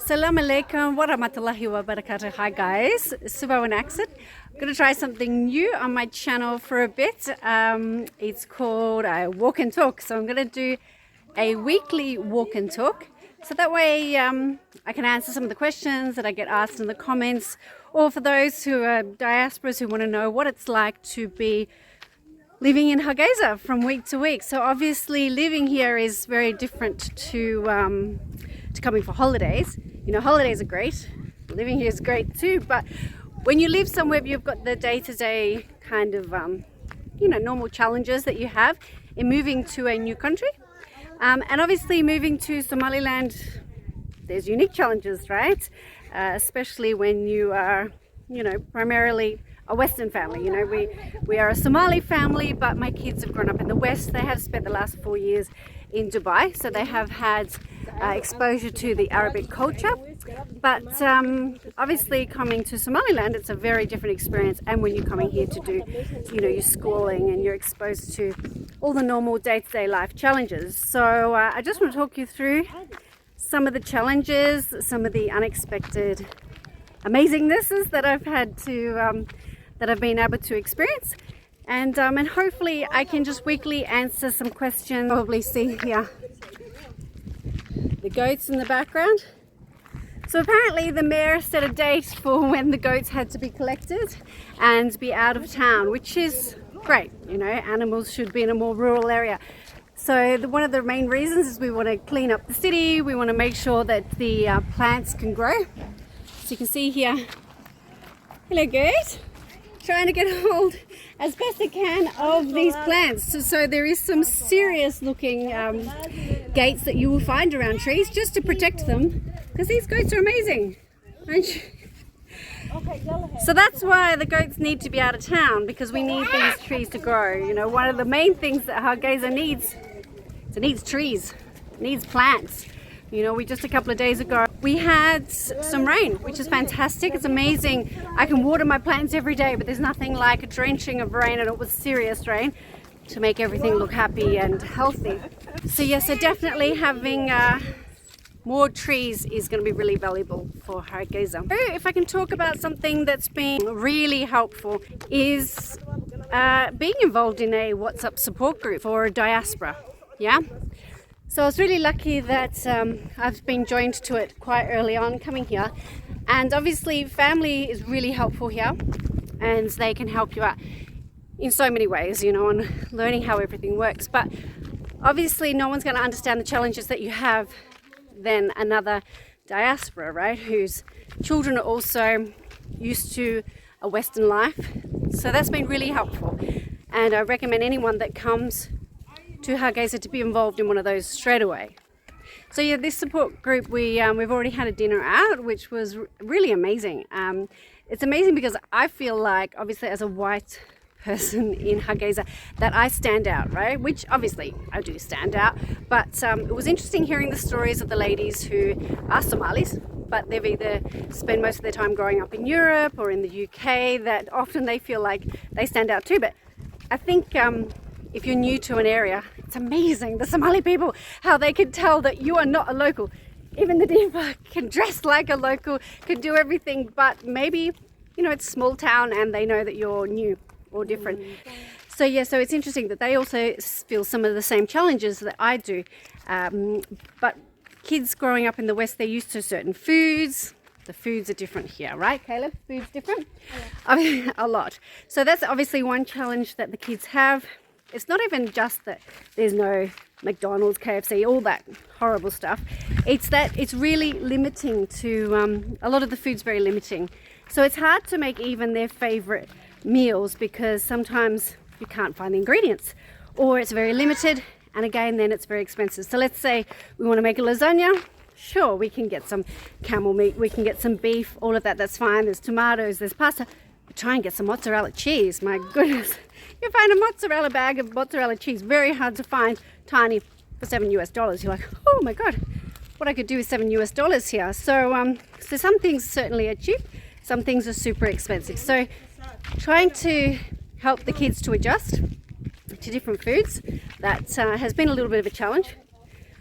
Assalamu alaikum wa rahmatullahi wa barakatuh. Hi guys, Suba and Accent. I'm going to try something new on my channel for a bit. It's called Walk and Talk. So I'm going to do a weekly walk and talk. So that way I can answer some of the questions that I get asked in the comments, or for those who are diasporas who want to know what it's like to be living in Hargeisa from week to week. So obviously living here is very different to coming for holidays. You know, holidays are great, living here is great too, but when you live somewhere you've got the day-to-day kind of normal challenges that you have in moving to a new country, and obviously moving to Somaliland, there's unique challenges, right? Especially when you are primarily a Western family. We are a Somali family, but my kids have grown up in the West. They have spent the last 4 years in Dubai, so they have had exposure to the Arabic culture. But obviously coming to Somaliland, it's a very different experience. And when you're coming here to do, your schooling, and you're exposed to all the normal day-to-day life challenges. So I just want to talk you through some of the challenges, some of the unexpected amazingnesses that I've had to that I've been able to experience, and hopefully I can just weekly answer some questions. Probably see here the goats in the background. So apparently the mayor set a date for when the goats had to be collected and be out of town, which is great. Animals should be in a more rural area. So one of the main reasons is we want to clean up the city. We want to make sure that the plants can grow. So you can see here, hello goat, trying to get hold as best I can of these plants. So there is some serious looking gates that you will find around trees just to protect them, because these goats are amazing. So that's why the goats need to be out of town, because we need these trees to grow. One of the main things that Hargeisa needs, it needs trees, it needs plants. We just a couple of days ago, we had some rain, which is fantastic. It's amazing. I can water my plants every day, but there's nothing like a drenching of rain, and it was serious rain, to make everything look happy and healthy. So yes, so definitely having more trees is going to be really valuable for Hargeisa. If I can talk about something that's been really helpful, is being involved in a WhatsApp support group for a diaspora. Yeah. So I was really lucky that I've been joined to it quite early on coming here, and obviously family is really helpful here, and they can help you out in so many ways, on learning how everything works. But obviously no one's going to understand the challenges that you have than another diaspora, right, whose children are also used to a Western life. So that's been really helpful, and I recommend anyone that comes to Hargeisa to be involved in one of those straight away. So yeah, this support group, we've already had a dinner out, which was really amazing. It's amazing because I feel like, obviously as a white person in Hargeisa, that I stand out, right? Which obviously I do stand out, but it was interesting hearing the stories of the ladies who are Somalis, but they've either spent most of their time growing up in Europe or in the UK, that often they feel like they stand out too. But I think if you're new to an area, it's amazing, the Somali people, how they can tell that you are not a local. Even the diva can dress like a local, can do everything, but maybe, it's a small town and they know that you're new or different. So yeah, so it's interesting that they also feel some of the same challenges that I do. But kids growing up in the West, they're used to certain foods. The foods are different here, right, Caleb? Food's different? A lot. So that's obviously one challenge that the kids have. It's not even just that there's no McDonald's, KFC, all that horrible stuff. It's that it's really limiting to, a lot of the food's very limiting. So it's hard to make even their favorite meals, because sometimes you can't find the ingredients, or it's very limited, and again, then it's very expensive. So let's say we want to make a lasagna. Sure, we can get some camel meat, we can get some beef, all of that, that's fine. There's tomatoes, there's pasta. But try and get some mozzarella cheese, my goodness. You find a mozzarella bag of mozzarella cheese, very hard to find, tiny, for $7 US. You're like, oh my God, what I could do with $7 US here. So, so some things certainly are cheap, some things are super expensive. So trying to help the kids to adjust to different foods, that has been a little bit of a challenge,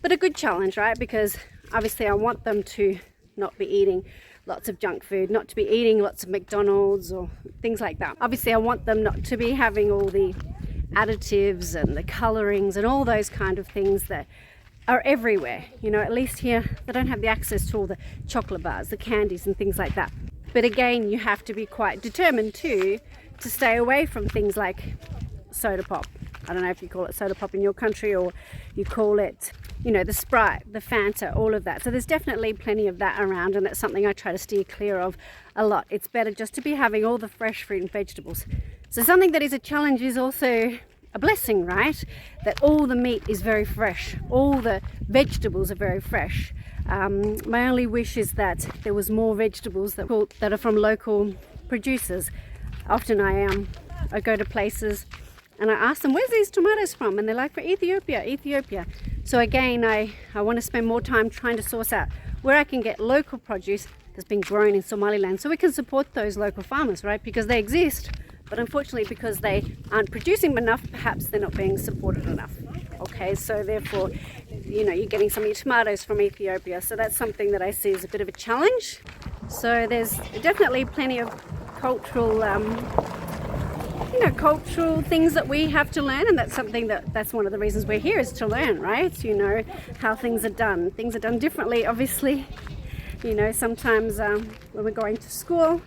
but a good challenge, right? Because obviously I want them to not be eating lots of junk food, not to be eating lots of McDonald's or things like that. Obviously I want them not to be having all the additives and the colorings and all those kind of things that are everywhere. You know, at least here they don't have the access to all the chocolate bars, the candies and things like that. But again, you have to be quite determined too to stay away from things like soda pop. I don't know if you call it soda pop in your country, or you call it, you know, the Sprite, the Fanta, all of that. So there's definitely plenty of that around, and that's something I try to steer clear of a lot. It's better just to be having all the fresh fruit and vegetables. So something that is a challenge is also a blessing, right? That all the meat is very fresh, all the vegetables are very fresh. My only wish is that there was more vegetables that are from local producers. Often I go to places and I ask them, where's these tomatoes from? And they're like, from Ethiopia. So again, I want to spend more time trying to source out where I can get local produce that's been grown in Somaliland, so we can support those local farmers, right? Because they exist, but unfortunately because they aren't producing enough, perhaps they're not being supported enough. Okay, so therefore, you know, you're getting some of your tomatoes from Ethiopia. So that's something that I see as a bit of a challenge. So there's definitely plenty of cultural cultural things that we have to learn, and that's something that's one of the reasons we're here, is to learn, right? You know, how things are done. Things are done differently, obviously. You know, sometimes when we're going to school,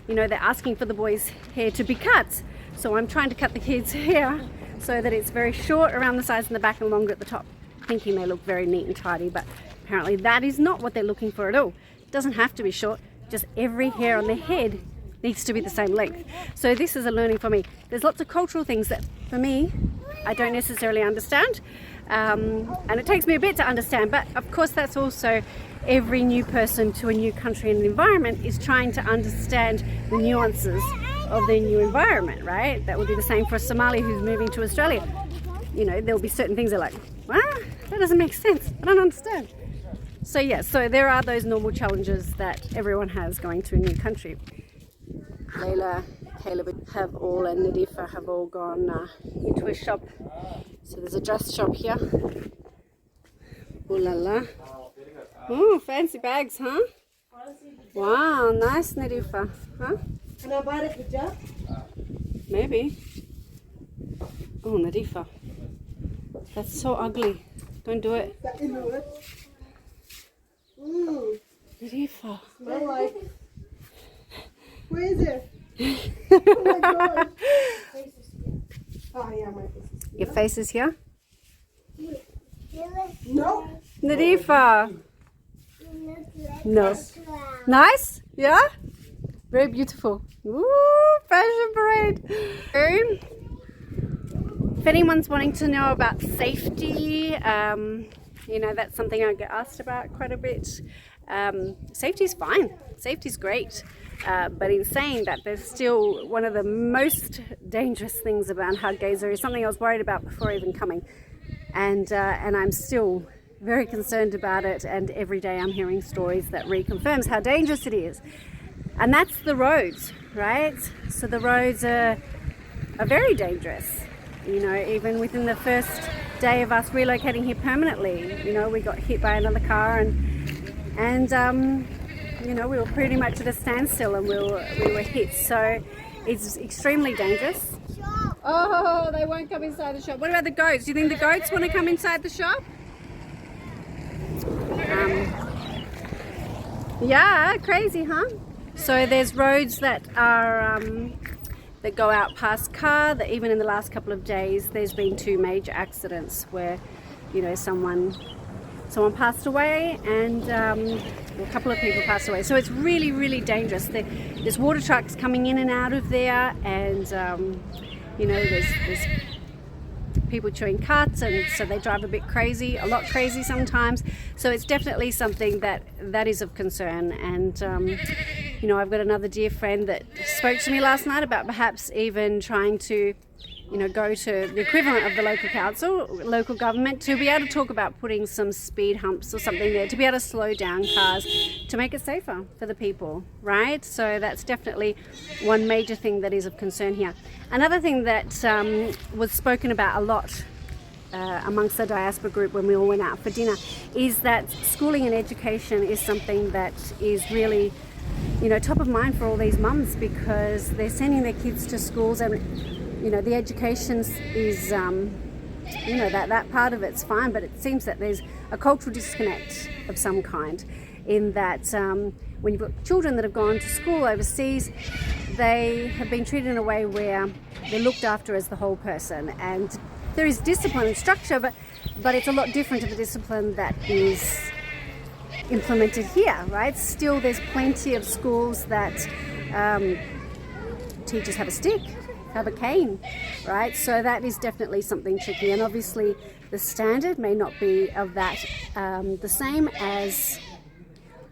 you know, they're asking for the boys' hair to be cut. So I'm trying to cut the kids' hair so that it's very short around the sides and the back and longer at the top, thinking they look very neat and tidy, but apparently that is not what they're looking for at all. It doesn't have to be short, just every hair on their head needs to be the same length. So this is a learning for me. There's lots of cultural things that for me I don't necessarily understand, and it takes me a bit to understand, but of course that's also every new person to a new country and environment is trying to understand the nuances of their new environment, right? That would be the same for a Somali who's moving to Australia. You know, there'll be certain things that are like, well, that doesn't make sense, I don't understand. So yeah, so there are those normal challenges that everyone has going to a new country. Layla, Caleb have all, and Nadifa have all gone into a shop. So there's a dress shop here. Ooh la la. Oh, fancy bags, huh? Wow, nice, Nadifa. Huh? Can I buy it for you? Maybe. Oh, Nadifa. That's so ugly. Don't do it. Nadifa. Smell like. Where is it? Oh my god. Oh yeah, my face is here. Your face is here? No. Nadifa. No. Nice? Yeah? Very beautiful. Ooh, fashion parade. If anyone's wanting to know about safety, you know, that's something I get asked about quite a bit. Safety's fine. Safety's great. But in saying that, there's still one of the most dangerous things about Hargeisa is something I was worried about before even coming. And I'm still very concerned about it, and every day I'm hearing stories that reconfirms how dangerous it is. And that's the roads, right? So the roads are very dangerous. You know, even within the first day of us relocating here permanently, you know, we got hit by another car, and you know, we were pretty much at a standstill, and we were hit. So it's extremely dangerous. Oh, they won't come inside the shop. What about the goats? Do you think the goats want to come inside the shop? Yeah, crazy, huh? So there's roads that are that go out past Car, that even in the last couple of days there's been 2 major accidents where, you know, someone passed away, and a couple of people passed away. So it's really, really dangerous. There's water trucks coming in and out of there, and you know, there's people chewing cuts, and so they drive a bit crazy, a lot crazy sometimes. So it's definitely something that is of concern. And you know, I've got another dear friend that spoke to me last night about perhaps even trying to, you know, go to the equivalent of the local council, local government, to be able to talk about putting some speed humps or something there to be able to slow down cars to make it safer for the people, right? So that's definitely one major thing that is of concern here. Another thing that was spoken about a lot amongst the diaspora group when we all went out for dinner, is that schooling and education is something that is really, you know, top of mind for all these mums, because they're sending their kids to schools and, you know, the education is, you know, that part of it's fine, but it seems that there's a cultural disconnect of some kind, in that when you've got children that have gone to school overseas, they have been treated in a way where they're looked after as the whole person, and there is discipline and structure, but it's a lot different to the discipline that is implemented here, right? Still, there's plenty of schools that teachers have a stick, have a cane, right? So that is definitely something tricky, and obviously the standard may not be of that the same as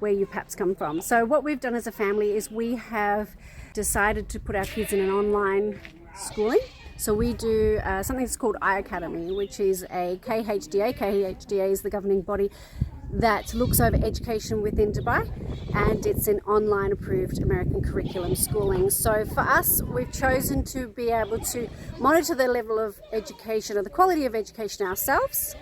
where you perhaps come from. So what we've done as a family is we have decided to put our kids in an online schooling. So we do something that's called iAcademy, which is a KHDA. KHDA is the governing body that looks over education within Dubai, and it's an online approved American curriculum schooling. So for us, we've chosen to be able to monitor the level of education or the quality of education ourselves,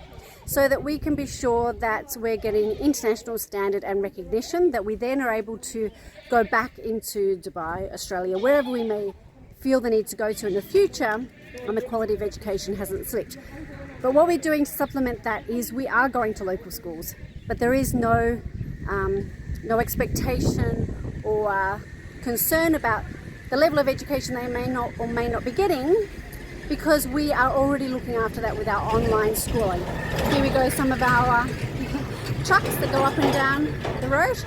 so that we can be sure that we're getting international standard and recognition, that we then are able to go back into Dubai, Australia, wherever we may feel the need to go to in the future, and the quality of education hasn't slipped. But what we're doing to supplement that is we are going to local schools, but there is no expectation or concern about the level of education they may not or may not be getting, because we are already looking after that with our online schooling. Here we go, some of our trucks that go up and down the road.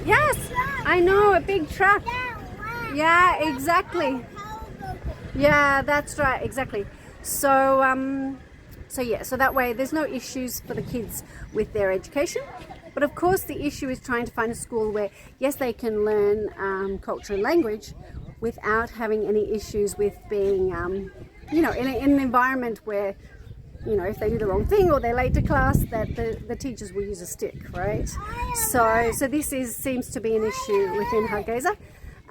Yes, I know, a big truck. Yeah, exactly. Yeah, that's right, exactly. So so that way there's no issues for the kids with their education. But of course the issue is trying to find a school where, yes, they can learn culture and language without having any issues with being, you know, in an environment where, you know, if they do the wrong thing or they're late to class, that the teachers will use a stick, right? So this seems to be an issue within Hargeisa.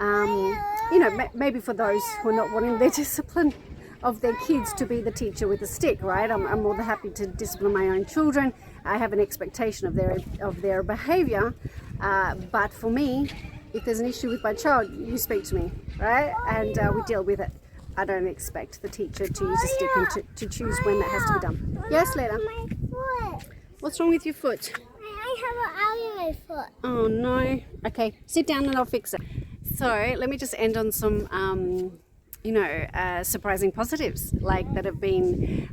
You know, maybe for those who are not wanting their discipline of their kids to be the teacher with a stick, right? I'm more than happy to discipline my own children. I have an expectation of their behavior, but for me, if there's an issue with my child, you speak to me, right? And we deal with it. I don't expect the teacher to use a stick and to choose when that has to be done. Yes, Leda? My foot. What's wrong with your foot? I have an eye in my foot. Oh no. Okay, sit down and I'll fix it. So let me just end on some, you know, surprising positives, like that have been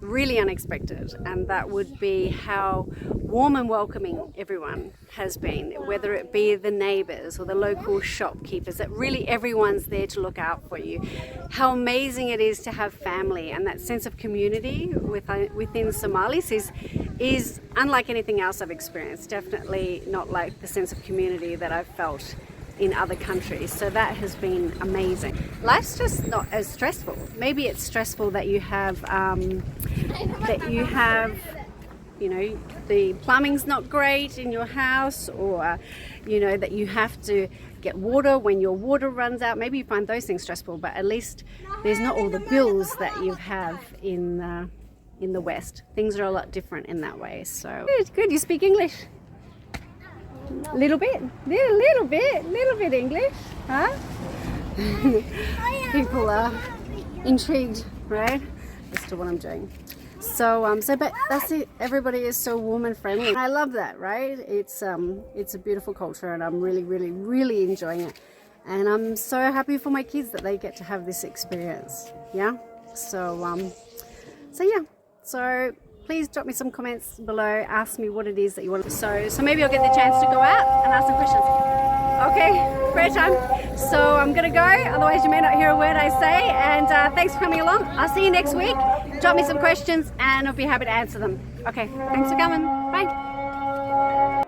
really unexpected, and that would be how warm and welcoming everyone has been, whether it be the neighbors or the local shopkeepers, that really everyone's there to look out for you. How amazing it is to have family, and that sense of community within Somalis is unlike anything else I've experienced. Definitely not like the sense of community that I've felt in other countries. So that has been amazing. Life's just not as stressful. Maybe it's stressful that you have you know, the plumbing's not great in your house, or you know, that you have to get water when your water runs out. Maybe you find those things stressful, but at least there's not all the bills that you have in the West. Things are a lot different in that way. So good. You speak English? Little bit English, huh? People are intrigued, right, as to what I'm doing. So but that's it. Everybody is so warm and friendly. I love that, right? It's a beautiful culture, and I'm really enjoying it. And I'm so happy for my kids that they get to have this experience. Yeah. So yeah. So please drop me some comments below. Ask me what it is that you want. So maybe I'll get the chance to go out and ask some questions. Okay, prayer time. So I'm gonna go, otherwise you may not hear a word I say. And thanks for coming along. I'll see you next week. Drop me some questions and I'll be happy to answer them. Okay, thanks for coming. Bye.